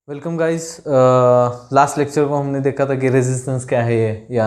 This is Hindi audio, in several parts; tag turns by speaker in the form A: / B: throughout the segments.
A: Welcome guys. लास्ट लेक्चर को हमने देखा था कि रेजिस्टेंस क्या है ये या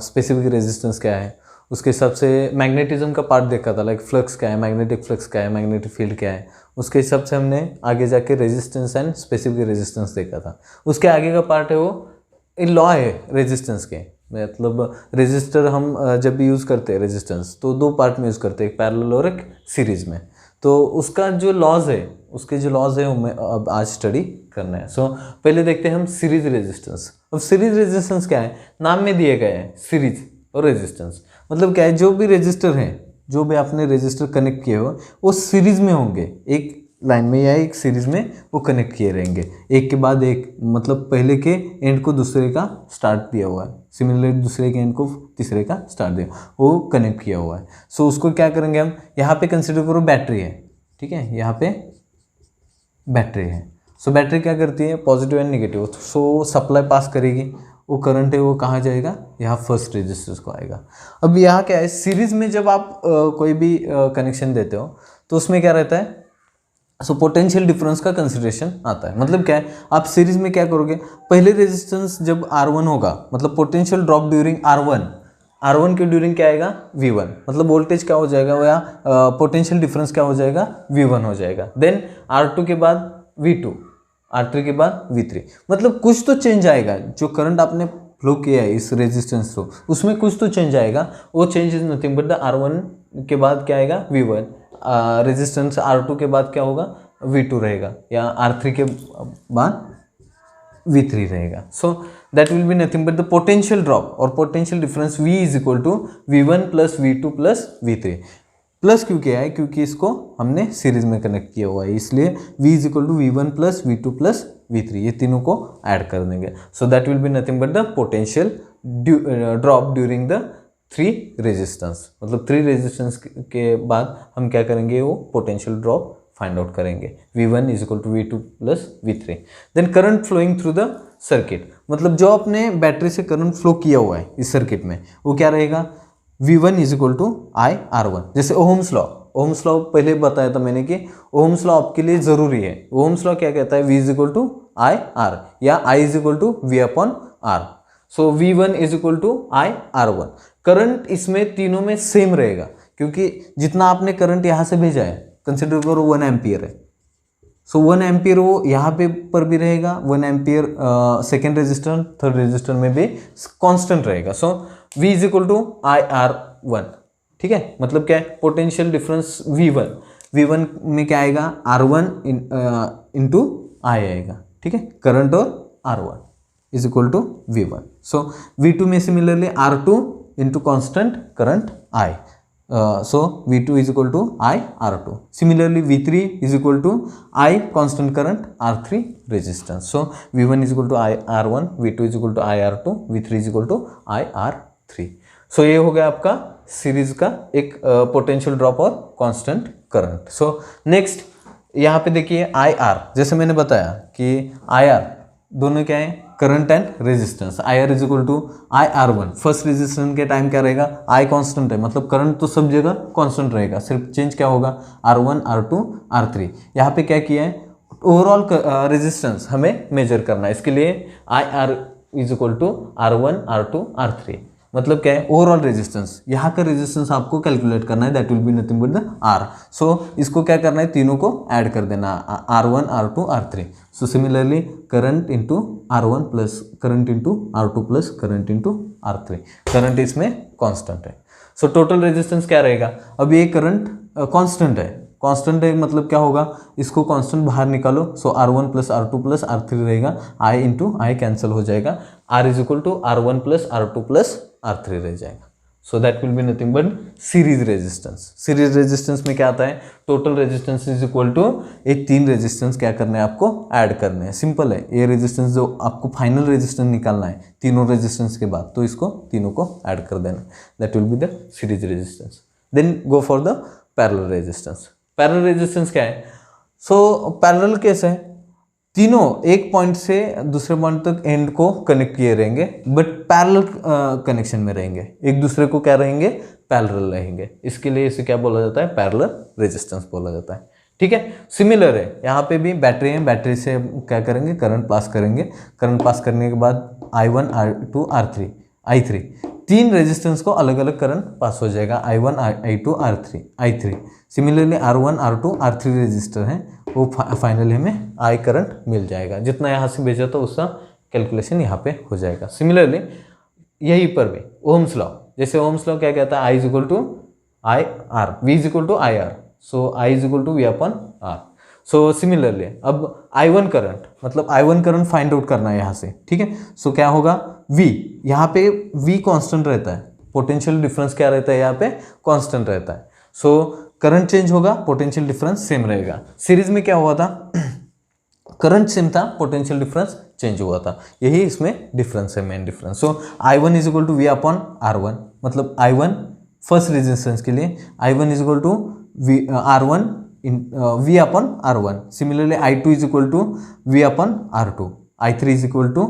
A: स्पेसिफिक रेजिस्टेंस क्या है। उसके हिसाब से मैग्नेटिज्म का पार्ट देखा था, लाइक फ्लक्स क्या है, मैग्नेटिक फ्लक्स क्या है, मैग्नेटिक फील्ड क्या है। उसके हिसाब से हमने आगे जाके रेजिस्टेंस एंड स्पेसिफिक रेजिस्टेंस देखा था। उसके आगे का पार्ट है वो लॉ है रेजिस्टेंस के, मतलब रेजिस्टर हम जब भी यूज़ करते हैं रेजिस्टेंस तो दो पार्ट में यूज़ करते हैं, एक पैरेलल और एक सीरीज़ में। तो उसका जो लॉज है, उसके जो लॉज है हमें अब आज स्टडी करना है। सो पहले देखते हैं हम सीरीज रेजिस्टेंस। अब सीरीज रेजिस्टेंस क्या है, नाम में दिए गए हैं सीरीज और रेजिस्टेंस। मतलब क्या है, जो भी रेजिस्टर हैं, जो भी आपने रेजिस्टर कनेक्ट किए हो वो सीरीज में होंगे, एक लाइन में या एक सीरीज में वो कनेक्ट किए रहेंगे, एक के बाद एक, मतलब पहले के एंड को दूसरे का स्टार्ट दिया हुआ है, सिमिलरली दूसरे के एंड को तीसरे का स्टार्ट दिया, वो कनेक्ट किया हुआ है। सो उसको क्या करेंगे हम, यहाँ पे कंसिडर करो बैटरी है, ठीक है, यहाँ पे बैटरी है। सो बैटरी क्या करती है, positive and negative. So supply पास करेगी, वो करंट है वो कहाँ जाएगा, यहाँ फर्स्ट रेजिस्टेंस को आएगा। अब यहाँ क्या है, सीरीज में जब आप कोई भी कनेक्शन देते हो तो उसमें क्या रहता है, सो पोटेंशियल डिफरेंस का कंसिडरेशन आता है। मतलब क्या है, आप सीरीज में क्या करोगे, पहले रेजिस्टेंस जब R1 होगा, मतलब पोटेंशियल ड्रॉप ड्यूरिंग R1 के ड्यूरिंग क्या आएगा, V1, मतलब वोल्टेज क्या हो जाएगा, वो या पोटेंशियल डिफरेंस क्या हो जाएगा, V1 हो जाएगा। देन R2 के बाद V2, R3 के बाद V3, मतलब कुछ तो चेंज आएगा। जो करंट आपने फ्लो किया है इस रेजिस्टेंस थ्रू, उसमें कुछ तो चेंज आएगा। वो change is nothing but the R1 के बाद क्या आएगा, V1, रेजिस्टेंस R2 के बाद क्या होगा, V2 रहेगा, या R3 के बाद V3 रहेगा। So that will be nothing but the potential drop और potential difference V is equal to V1 plus V2 plus V3। Plus क्यों किया है, क्योंकि इसको हमने सीरीज में कनेक्ट किया हुआ है, इसलिए V is equal to V1 plus V2 plus V3, ये तीनों को ऐड कर देंगे। So that will be nothing but the potential drop during the 3 resistance. मतलब 3 रेजिस्टेंस के बाद हम क्या करेंगे, वो पोटेंशियल ड्रॉप फाइंड आउट करेंगे। V1 is equal to V2 plus V3। Then current flowing through the circuit, मतलब जो अपने बैटरी से करंट फ्लो किया हुआ है इस सर्किट में, वो क्या रहेगा, V1 is equal to IR1। जैसे ओहम्स लॉ पहले बताया था मैंने कि ओहम्स लॉ आपके लिए ज़रूरी है। ओहम्स लॉ क्या कहता है, V is equal to IR या I is equal to V upon R। So V1 is equal to IR1। Current इसमें तीनों में सेम रहेगा, क्योंकि जितना आपने करंट यहाँ से भेजा है, कंसिडर करो 1 एम्पियर है। सो 1 एम्पियर वो यहाँ पे पर भी रहेगा, 1 ampere second resistor, third resistor में भी कांस्टेंट रहेगा। So V is equal to IR1, ठीक है। मतलब क्या है, पोटेंशियल डिफरेंस V1 में क्या आएगा, R1 इंटू I आएगा, ठीक है, करंट और R1 is equal to V1। So V2 में similarly R2 into constant current I, so V2 is equal to IR2. Similarly V3 is equal to I constant current R3 resistance. So V1 is equal to IR1, V2 is equal to IR2, V3 is equal to IR3. So ये हो गया आपका सीरीज का एक पोटेंशियल ड्रॉप और कांस्टेंट करंट। सो नेक्स्ट यहाँ पे देखिए IR, जैसे मैंने बताया कि IR दोनों क्या है, current and resistance. IR is equal to IR1। First resistance के टाइम क्या रहेगा, I कांस्टेंट है, मतलब करंट तो सब जगह कांस्टेंट रहेगा, सिर्फ चेंज क्या होगा, R1 R2 R3। यहाँ पे क्या किया है, ओवरऑल रेजिस्टेंस हमें मेजर करना है, इसके लिए IR is equal to R1 R2 R3। मतलब क्या है, ओवरऑल रेजिस्टेंस, यहाँ का रेजिस्टेंस आपको कैलकुलेट करना है, that will be nothing but the R। सो इसको क्या करना है, तीनों को ऐड कर देना, R1 R2 R3। So similarly current into R1 plus current into R2 plus current into R3। Current इसमें कांस्टेंट है। सो टोटल रेजिस्टेंस क्या रहेगा, अब ये करंट कांस्टेंट है, मतलब क्या होगा, इसको कांस्टेंट बाहर निकालो। सो R1 plus R2 plus R3 रहेगा, I इंटू I कैंसिल हो जाएगा, R is equal to R1 plus R2 plus R3 रह जाएगा। So that will be nothing but series resistance. Series resistance में क्या आता है, total resistance is equal to ये 3 रेजिस्टेंस क्या करने हैं, आपको ऐड करने हैं। सिंपल है, ये रेजिस्टेंस जो आपको फाइनल रेजिस्टेंस निकालना है तीनों रेजिस्टेंस के बाद, तो इसको तीनों को ऐड कर देना, that will be the series resistance. Then go for the parallel resistance. Parallel resistance क्या है, सो पैरेलल केस है, तीनों एक पॉइंट से दूसरे पॉइंट तक एंड को कनेक्ट किए रहेंगे, बट पैरेलल कनेक्शन में रहेंगे, एक दूसरे को क्या रहेंगे, पैरेलल रहेंगे। इसके लिए इसे क्या बोला जाता है, पैरेलल रेजिस्टेंस बोला जाता है, ठीक है। सिमिलर है, यहाँ पे भी बैटरी है, बैटरी से क्या करेंगे, करंट पास करेंगे। करंट पास करने के बाद I1 R2 R3 I3 तीन रेजिस्टेंस को अलग अलग करंट पास हो जाएगा, I1 I2 R3 I3। Similarly R1 R2 R3 resistor हैं, वो फाइनली हमें I करंट मिल जाएगा। जितना यहाँ से भेजा तो उसका कैलकुलेशन यहाँ पे हो जाएगा। सिमिलरली यहीं पर भी ओम्स लॉ, जैसे ओम्स लॉ क्या कहता है, I is equal to I R, V is equal to I R, so I is equal to V upon R। So similarly अब I1 करंट, मतलब I1 करंट फाइंड आउट करना है यहाँ से, ठीक है। सो क्या होगा, V, यहाँ पे V कांस्टेंट रहता है, पोटेंशियल डिफरेंस क्या रहता है यहाँ पे, कांस्टेंट रहता है। सो करंट चेंज होगा, पोटेंशियल डिफरेंस सेम रहेगा। सीरीज में क्या हुआ था, करंट सेम था, पोटेंशियल डिफरेंस चेंज हुआ था, यही इसमें डिफरेंस है, main difference. So I1 is equal to V upon R1, मतलब I1 फर्स्ट रेजिस्टेंस के लिए I1 is equal to R1 V upon R1। Similarly I2 is equal to V upon R2, I3 is equal to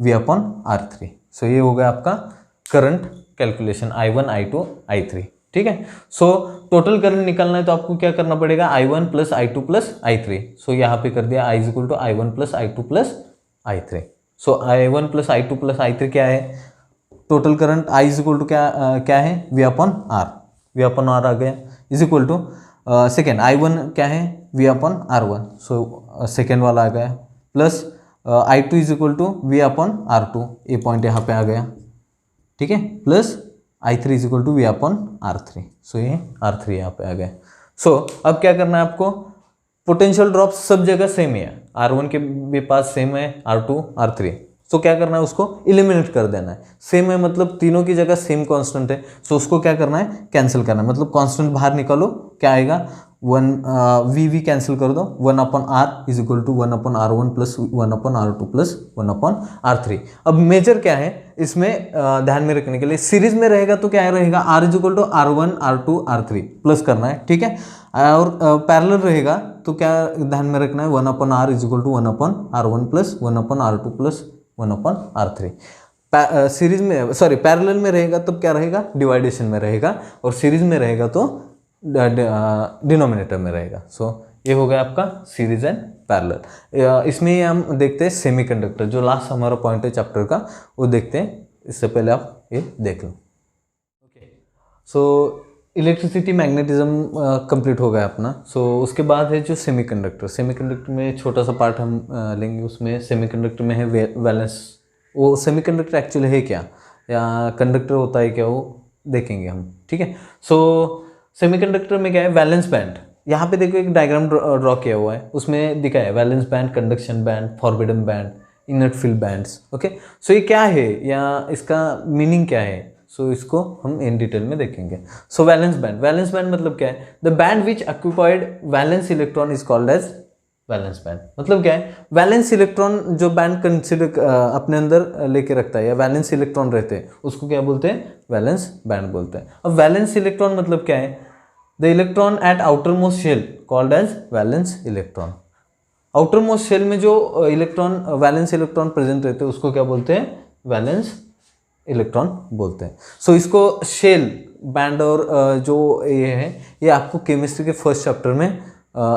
A: V upon R3। So ये हो गया आपका current calculation I1 I2 I3, ठीक है। सो टोटल करंट निकालना है तो आपको क्या करना पड़ेगा, I1 plus I2 plus I3। सो यहाँ पे कर दिया I is equal to I1 plus I2 plus I3। So I1 plus I2 plus I3 क्या है, total current I is equal to क्या है, V upon R, V upon R आ गया, is equal to second I1 क्या है, V upon R1, so second वाला आ गया, plus I2 is equal to V upon R2, ये पॉइंट यहाँ पे आ गया, ठीक है, plus I3 is equal to V upon R3, so ये R3 यहाँ पे आ गया। सो अब क्या करना है आपको, पोटेंशियल ड्रॉप सब जगह सेम ही है, R1 के भी पास सेम है, R2 R3। सो क्या करना है, उसको इलिमिनेट कर देना है। सेम है मतलब तीनों की जगह सेम कांस्टेंट है, सो उसको क्या करना है, कैंसिल करना है। मतलब कांस्टेंट बाहर निकालो, क्या आएगा, V कैंसिल कर दो, 1 upon R is equal to 1 upon R1 plus 1 upon R2 plus 1 upon R3। अब मेजर क्या है इसमें ध्यान में रखने के लिए, सीरीज में रहेगा तो क्या रहेगा, R is equal to R1 R2 R3 plus करना है, ठीक है। और पैरेलल रहेगा तो क्या ध्यान में रखना है, 1 upon R is equal to 1 upon R1 plus 1 upon R2 plus 1 upon R3। Series में पैरेलल में रहेगा तब क्या रहेगा, डिवाइडेशन में रहेगा, और सीरीज में रहेगा तो डिनोमिनेटर में रहेगा। सो ये हो गया आपका सीरीज एंड पैरेलल। इसमें हम देखते हैं सेमीकंडक्टर, जो लास्ट हमारा पॉइंट है चैप्टर का, वो देखते हैं। इससे पहले आप ये देख लो। ओके, सो इलेक्ट्रिसिटी मैग्नेटिज्म कंप्लीट हो गया अपना। सो उसके बाद है जो सेमीकंडक्टर। सेमीकंडक्टर में छोटा सा पार्ट हम लेंगे। उसमें सेमीकंडक्टर में है वैलेंस। वो सेमीकंडक्टर एक्चुअली है क्या, या कंडक्टर होता है क्या, वो देखेंगे हम, ठीक है। सो सेमीकंडक्टर में क्या है, वैलेंस बैंड। यहाँ पे देखो एक डायग्राम ड्रॉ किया हुआ है, उसमें दिखा है valence band, conduction band, forbidden band, inert field bands. Okay, so ये क्या है या इसका मीनिंग क्या है, सो इसको हम इन डिटेल में देखेंगे। So valence band, valence band मतलब क्या है, the band which occupied valence electron is called as valence band. मतलब क्या है, वैलेंस इलेक्ट्रॉन जो बैंड कंसिडर अपने अंदर लेके रखता है, या वैलेंस इलेक्ट्रॉन रहते हैं, उसको क्या बोलते हैं, वैलेंस बैंड बोलते हैं। अब वैलेंस इलेक्ट्रॉन मतलब क्या है, the electron at outer most shell called as valence electron. Outer most shell में जो इलेक्ट्रॉन, वैलेंस इलेक्ट्रॉन प्रेजेंट रहते हैं, उसको क्या बोलते हैं, वैलेंस इलेक्ट्रॉन बोलते हैं। सो इसको शेल बैंड और जो ये है, ये आपको केमिस्ट्री के फर्स्ट चैप्टर में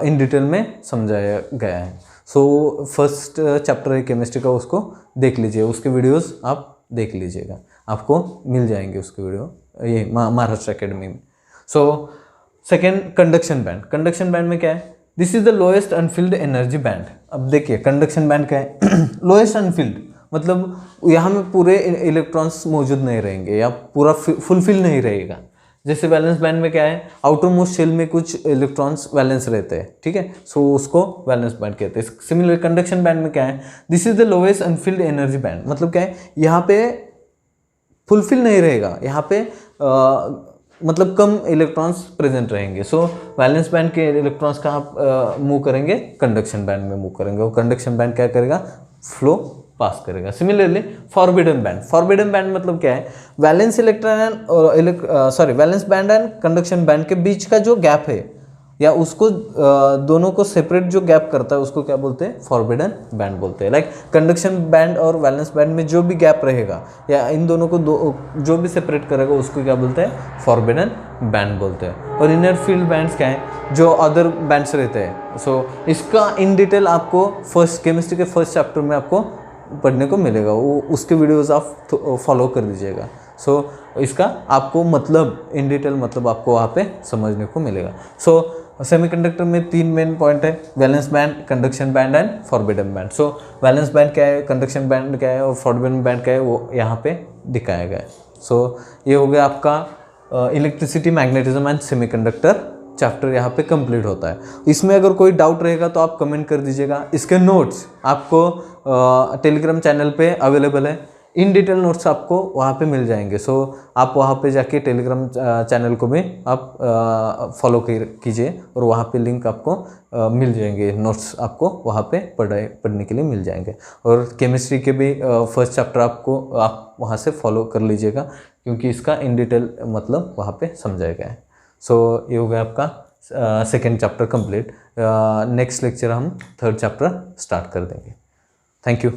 A: इन डिटेल में समझाया गया है। सो फर्स्ट चैप्टर है केमिस्ट्री का, उसको देख लीजिए, उसके वीडियोस आप देख लीजिएगा, आपको मिल जाएंगे उसके वीडियो ये महाराष्ट्र एकेडमी में। So second, conduction band. Conduction band में क्या है, this is the lowest Anfield energy band. अब देखिए कंडक्शन बैंड क्या है, लोएस्ट अनफिल्ड मतलब यहाँ में पूरे इलेक्ट्रॉन्स मौजूद नहीं रहेंगे, या पूरा फुलफिल नहीं रहेगा। जैसे वैलेंस बैंड में क्या है, आउटर मोस्ट शेल में कुछ इलेक्ट्रॉन्स वैलेंस रहते हैं, ठीक है, सो उसको वैलेंस बैंड कहते हैं। सिमिलर कंडक्शन बैंड में क्या है, this is the lowest Anfield energy band. मतलब क्या है, यहाँ पे फुलफिल नहीं रहेगा, यहाँ पे मतलब कम इलेक्ट्रॉन्स प्रेजेंट रहेंगे। सो वैलेंस बैंड के इलेक्ट्रॉन्स कहाँ मूव करेंगे, कंडक्शन बैंड में मूव करेंगे, और कंडक्शन बैंड क्या करेगा, फ्लो पास करेगा। Similarly forbidden band, forbidden band मतलब क्या है, वैलेंस इलेक्ट्रॉन और valence band and conduction band के बीच का जो गैप है, या उसको दोनों को सेपरेट जो गैप करता है उसको क्या बोलते हैं, फॉरबिडन बैंड बोलते हैं। लाइक कंडक्शन बैंड और वैलेंस बैंड में जो भी गैप रहेगा या इन दोनों को जो भी सेपरेट करेगा उसको क्या बोलते हैं, फॉरबिडन बैंड बोलते हैं। और इनर फील्ड बैंड्स क्या हैं, जो अदर बैंड्स रहते हैं। सो इसका इन डिटेल आपको फर्स्ट केमिस्ट्री के फर्स्ट चैप्टर में आपको पढ़ने को मिलेगा, वो उसके वीडियोस आप फॉलो कर दीजिएगा। सो इसका आपको मतलब इन डिटेल मतलब आपको वहाँ पे समझने को मिलेगा। सो सेमीकंडक्टर में 3 मेन पॉइंट है, valence band, conduction band and forbidden band. So valence band क्या है, कंडक्शन बैंड क्या है और फॉरबिडन बैंड क्या है, वो यहाँ पे दिखाया गया है। सो ये हो गया आपका electricity, magnetism and semiconductor chapter यहाँ पे कंप्लीट होता है। इसमें अगर कोई डाउट रहेगा तो आप कमेंट कर दीजिएगा। इसके नोट्स आपको टेलीग्राम चैनल पे अवेलेबल है, इन डिटेल नोट्स आपको वहाँ पे मिल जाएंगे। सो आप वहाँ पे जाके टेलीग्राम चैनल को भी आप फॉलो कीजिए और वहाँ पे लिंक आपको मिल जाएंगे, नोट्स आपको वहाँ पे पढ़ने के लिए मिल जाएंगे। और केमिस्ट्री के भी फर्स्ट चैप्टर आप वहाँ से फॉलो कर लीजिएगा, क्योंकि इसका इन डिटेल मतलब वहाँ पे समझाया गया है। सो ये हो गया आपका second chapter complete. Next lecture हम थर्ड चैप्टर स्टार्ट कर देंगे। Thank you.